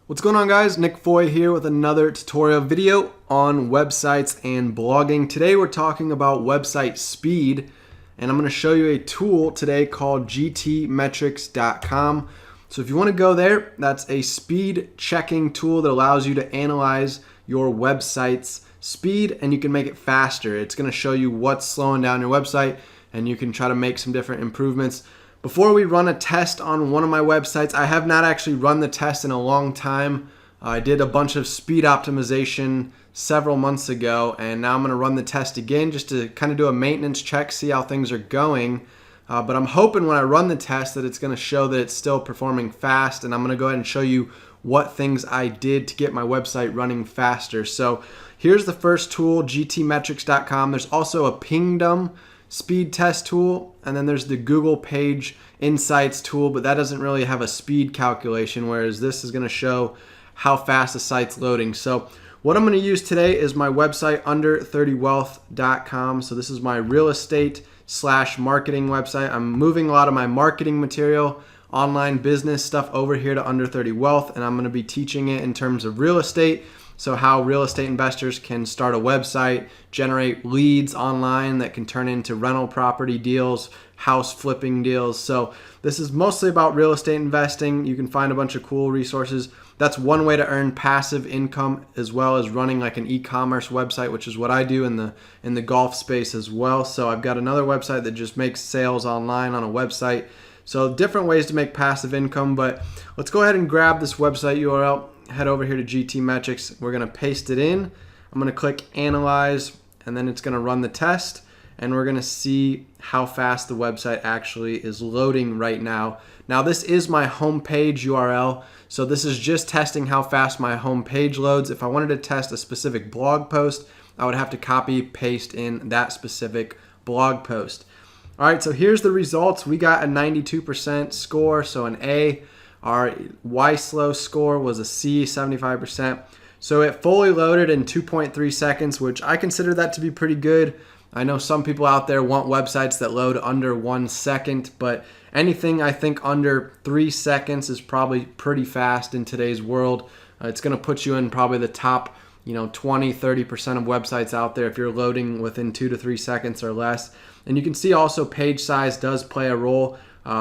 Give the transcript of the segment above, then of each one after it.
What's going on, guys? Nick Foy here with another tutorial video on websites and blogging. Today we're talking about website speed, and I'm going to show you a tool today called gtmetrics.com. So if you want to go there, that's a speed checking tool that allows you to analyze your website's speed and you can make it faster. It's going to show you what's slowing down your website and you can try to make some different improvements. Before we run a test on one of my websites, I have not actually run the test in a long time. I did a bunch of speed optimization several months ago, and now I'm going to run the test again just to kind of do a maintenance check, see how things are going. But I'm hoping when I run the test that it's going to show that it's still performing fast, and I'm going to go ahead and show you what things I did to get my website running faster. So here's the first tool, gtmetrics.com. There's also a Pingdom speed test tool, and then there's the Google Page Insights tool, but that doesn't really have a speed calculation, whereas this is going to show how fast the site's loading. So what I'm going to use today is my website, under30wealth.com. So this is my real estate / marketing website. I'm moving a lot of my marketing material, online business stuff over here to Under 30 Wealth, and I'm going to be teaching it in terms of real estate. So how real estate investors can start a website, generate leads online that can turn into rental property deals, house flipping deals. So this is mostly about real estate investing. You can find a bunch of cool resources. That's one way to earn passive income, as well as running like an e-commerce website, which is what I do in the golf space as well. So I've got another website that just makes sales online on a website. So different ways to make passive income, but let's go ahead and grab this website URL. Head over here to GT Metrics. We're going to paste it in. I'm going to click Analyze, and then it's going to run the test, and we're going to see how fast the website actually is loading right now. Now this is my homepage URL, so this is just testing how fast my homepage loads. If I wanted to test a specific blog post, I would have to copy paste in that specific blog post. All right, so here's the results. We got a 92% score, so an A. Our Y-Slow score was a C, 75%. So it fully loaded in 2.3 seconds, which I consider that to be pretty good. I know some people out there want websites that load under 1 second, but anything I think under 3 seconds is probably pretty fast in today's world. It's going to put you in probably the top 20, 30% of websites out there if you're loading within 2 to 3 seconds or less. And you can see also page size does play a role.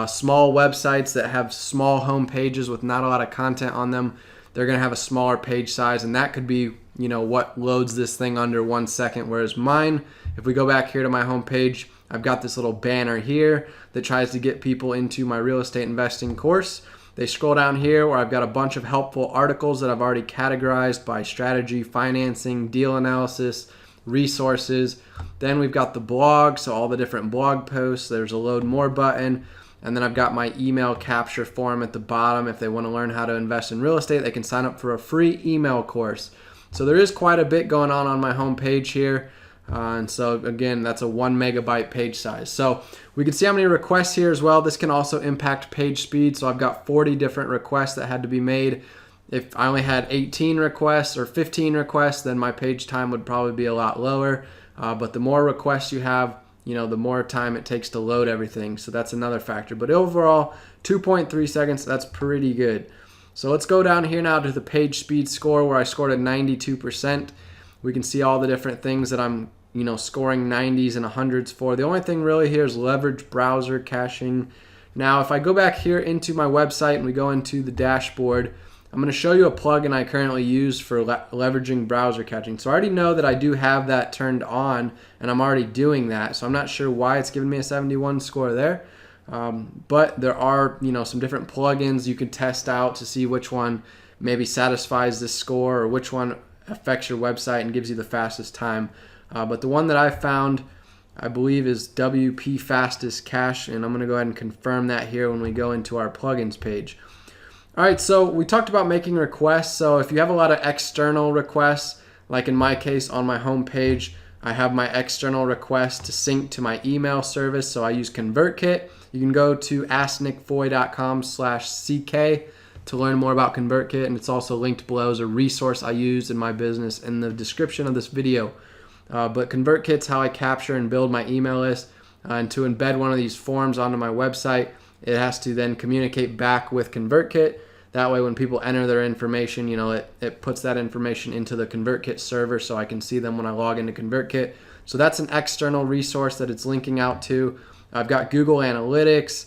Small websites that have small home pages with not a lot of content on them, they're going to have a smaller page size, and that could be what loads this thing under 1 second. Whereas mine, if we go back here to my home page, I've got this little banner here that tries to get people into my real estate investing course. They scroll down here where I've got a bunch of helpful articles that I've already categorized by strategy, financing, deal analysis, resources. Then we've got the blog, so all the different blog posts. There's a load more button. And then I've got my email capture form at the bottom. If they want to learn how to invest in real estate, they can sign up for a free email course. So there is quite a bit going on my home page here. And so again, that's a 1 megabyte page size. So we can see how many requests here as well. This can also impact page speed. So I've got 40 different requests that had to be made. If I only had 18 requests or 15 requests, then my page time would probably be a lot lower. But the more requests you have, the more time it takes to load everything. So that's another factor. But overall, 2.3 seconds, that's pretty good. So let's go down here now to the page speed score where I scored a 92%. We can see all the different things that I'm, scoring 90s and 100s for. The only thing really here is leverage browser caching. Now, if I go back here into my website and we go into the dashboard, I'm going to show you a plugin I currently use for leveraging browser caching. So I already know that I do have that turned on, and I'm already doing that. So I'm not sure why it's giving me a 71 score there. But there are, some different plugins you could test out to see which one maybe satisfies this score or which one affects your website and gives you the fastest time. But the one that I found, I believe, is WP Fastest Cache, and I'm going to go ahead and confirm that here when we go into our plugins page. All right, so we talked about making requests. So if you have a lot of external requests, like in my case on my home page, I have my external requests to sync to my email service. So I use ConvertKit. You can go to asknickfoy.com/CK to learn more about ConvertKit, and it's also linked below as a resource I use in my business in the description of this video. But ConvertKit's how I capture and build my email list. And to embed one of these forms onto my website, it has to then communicate back with ConvertKit. That way when people enter their information, it puts that information into the ConvertKit server so I can see them when I log into ConvertKit. So that's an external resource that it's linking out to. I've got Google Analytics,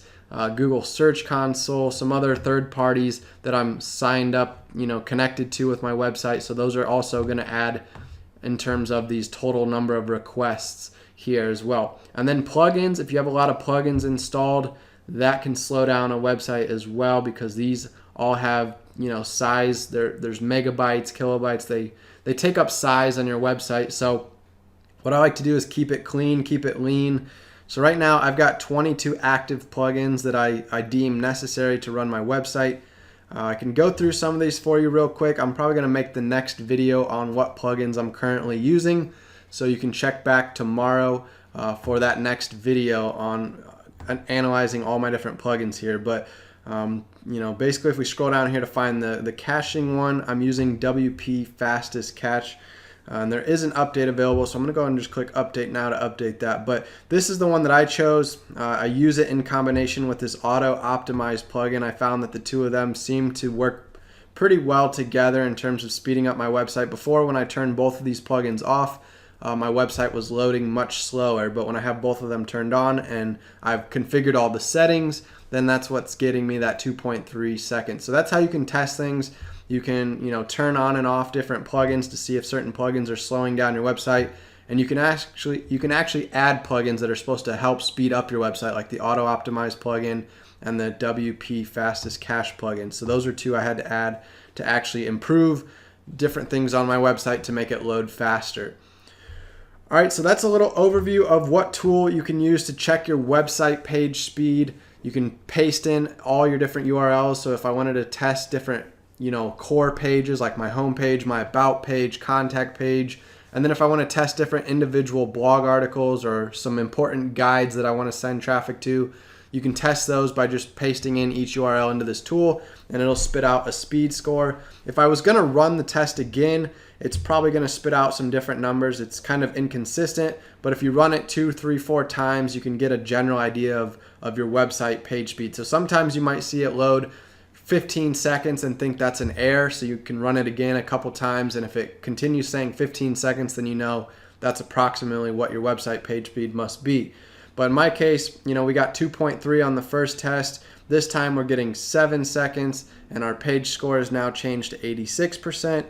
Google Search Console, some other third parties that I'm signed up, connected to with my website. So those are also going to add in terms of these total number of requests here as well. And then plugins, if you have a lot of plugins installed, that can slow down a website as well, because these all have, size. There's megabytes, kilobytes. They take up size on your website. So what I like to do is keep it clean, keep it lean. So right now I've got 22 active plugins that I deem necessary to run my website. I can go through some of these for you real quick. I'm probably going to make the next video on what plugins I'm currently using, so you can check back tomorrow for that next video on analyzing all my different plugins here. But basically if we scroll down here to find the caching one, I'm using WP Fastest Cache. And there is an update available, so I'm going to go ahead and just click update now to update that. But this is the one that I chose. I use it in combination with this auto optimize plugin. I found that the two of them seem to work pretty well together in terms of speeding up my website. Before, when I turned both of these plugins off, my website was loading much slower. But when I have both of them turned on and I've configured all the settings, then that's what's getting me that 2.3 seconds. So that's how you can test things. You can, turn on and off different plugins to see if certain plugins are slowing down your website. And you can actually add plugins that are supposed to help speed up your website, like the Auto Optimize plugin and the WP Fastest Cache plugin. So those are two I had to add to actually improve different things on my website to make it load faster. All right, so that's a little overview of what tool you can use to check your website page speed. You can paste in all your different URLs. So if I wanted to test different core pages like my home page, my about page, contact page, and then if I want to test different individual blog articles or some important guides that I want to send traffic to, you can test those by just pasting in each URL into this tool, and it'll spit out a speed score. If I was going to run the test again, it's probably going to spit out some different numbers. It's kind of inconsistent, but if you run it 2, 3, 4 times, you can get a general idea of your website page speed. So sometimes you might see it load 15 seconds and think that's an error, so you can run it again a couple times, and if it continues saying 15 seconds, then that's approximately what your website page speed must be. But in my case, we got 2.3 on the first test. This time we're getting 7 seconds, and our page score is now changed to 86%.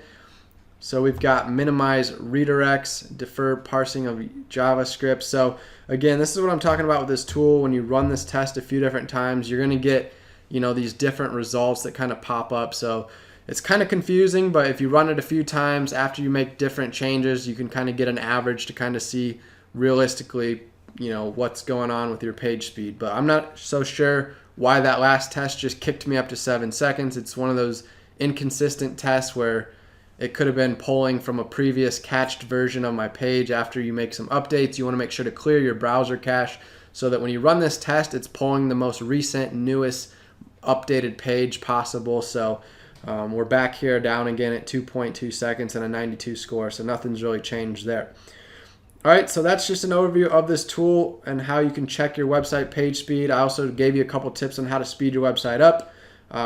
So we've got minimize redirects, defer parsing of JavaScript. So again, this is what I'm talking about with this tool. When you run this test a few different times, you're going to get these different results that kind of pop up. So it's kind of confusing, but if you run it a few times after you make different changes, you can kind of get an average to kind of see realistically, what's going on with your page speed. But I'm not so sure why that last test just kicked me up to 7 seconds. It's one of those inconsistent tests where it could have been pulling from a previous cached version of my page. After you make some updates, you want to make sure to clear your browser cache so that when you run this test, it's pulling the most recent, newest updated page possible. So we're back here down again at 2.2 seconds and a 92 score, so nothing's really changed there. All right, so that's just an overview of this tool and how you can check your website page speed. I also gave you a couple tips on how to speed your website up,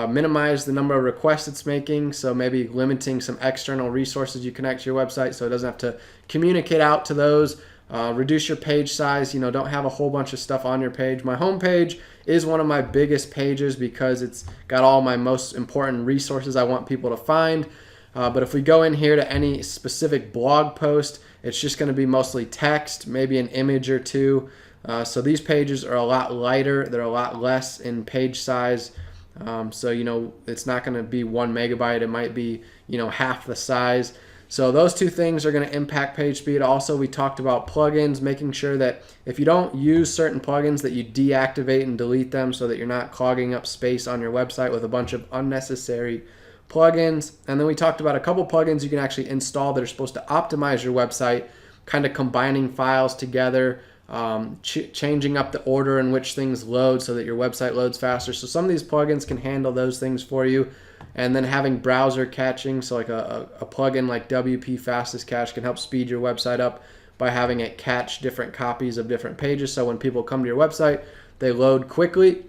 minimize the number of requests it's making, so maybe limiting some external resources you connect to your website so it doesn't have to communicate out to those. Reduce your page size. Don't have a whole bunch of stuff on your page. My home page is one of my biggest pages because it's got all my most important resources I want people to find. But if we go in here to any specific blog post, it's just going to be mostly text, maybe an image or two. So these pages are a lot lighter. They're a lot less in page size. So it's not going to be 1 megabyte. It might be half the size. So those two things are going to impact page speed. Also, we talked about plugins, making sure that if you don't use certain plugins that you deactivate and delete them so that you're not clogging up space on your website with a bunch of unnecessary plugins. And then we talked about a couple plugins you can actually install that are supposed to optimize your website, kind of combining files together, changing up the order in which things load so that your website loads faster. So some of these plugins can handle those things for you. And then having browser caching, so like a plugin like WP Fastest Cache can help speed your website up by having it cache different copies of different pages. So when people come to your website, they load quickly.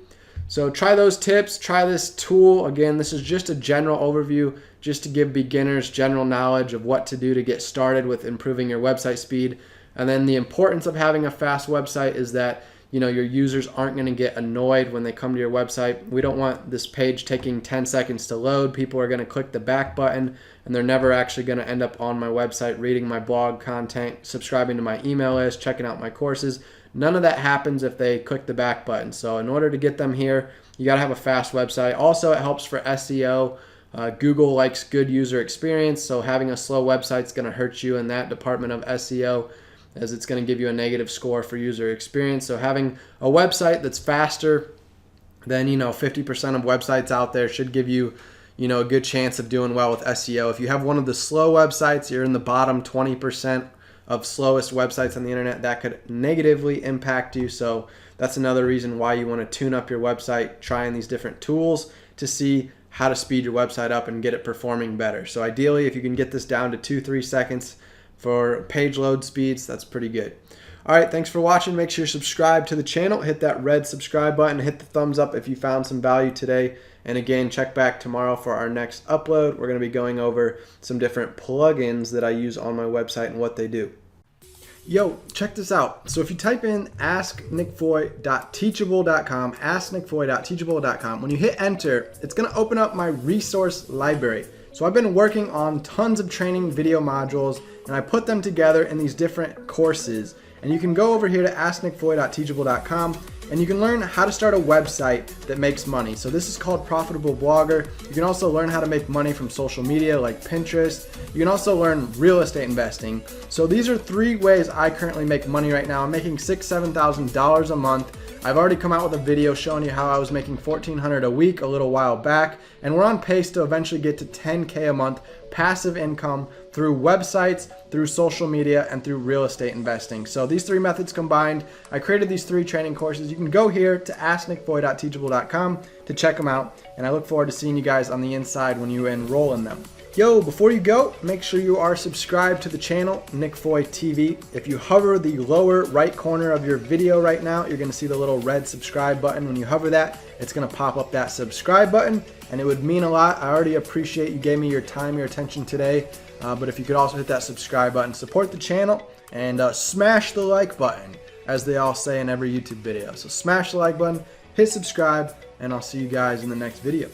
So try those tips, try this tool. Again, this is just a general overview, just to give beginners general knowledge of what to do to get started with improving your website speed. And then the importance of having a fast website is that your users aren't going to get annoyed when they come to your website. We don't want this page taking 10 seconds to load. People are going to click the back button and they're never actually going to end up on my website reading my blog content, subscribing to my email list, checking out my courses. None of that happens if they click the back button. So in order to get them here, you got to have a fast website. Also, it helps for SEO. Google likes good user experience, so having a slow website is going to hurt you in that department of SEO, as it's going to give you a negative score for user experience. So having a website that's faster than 50% of websites out there should give you a good chance of doing well with SEO. If you have one of the slow websites, you're in the bottom 20% of slowest websites on the internet. That could negatively impact you. So that's another reason why you want to tune up your website, trying these different tools to see how to speed your website up and get it performing better. So ideally, if you can get this down to 2-3 seconds for page load speeds, that's pretty good. All right, thanks for watching. Make sure you're subscribed to the channel. Hit that red subscribe button. Hit the thumbs up if you found some value today. And again, check back tomorrow for our next upload. We're going to be going over some different plugins that I use on my website and what they do. Yo, check this out. So if you type in asknickfoy.teachable.com, asknickfoy.teachable.com, when you hit enter, it's going to open up my resource library. So I've been working on tons of training video modules, and I put them together in these different courses. And you can go over here to asknickfoy.teachable.com and you can learn how to start a website that makes money. So this is called Profitable Blogger. You can also learn how to make money from social media like Pinterest. You can also learn real estate investing. So these are 3 ways I currently make money right now. I'm making $6,000 to $7,000 a month. I've already come out with a video showing you how I was making $1,400 a week a little while back, and we're on pace to eventually get to $10K a month passive income through websites, through social media, and through real estate investing. So these 3 methods combined, I created these 3 training courses. You can go here to asknickfoy.teachable.com to check them out, and I look forward to seeing you guys on the inside when you enroll in them. Yo, before you go, make sure you are subscribed to the channel, Nick Foy TV. If you hover the lower right corner of your video right now, you're gonna see the little red subscribe button. When you hover that, it's gonna pop up that subscribe button, and it would mean a lot. I already appreciate you gave me your time, your attention today, but if you could also hit that subscribe button, support the channel, and smash the like button, as they all say in every YouTube video. So smash the like button, hit subscribe, and I'll see you guys in the next video.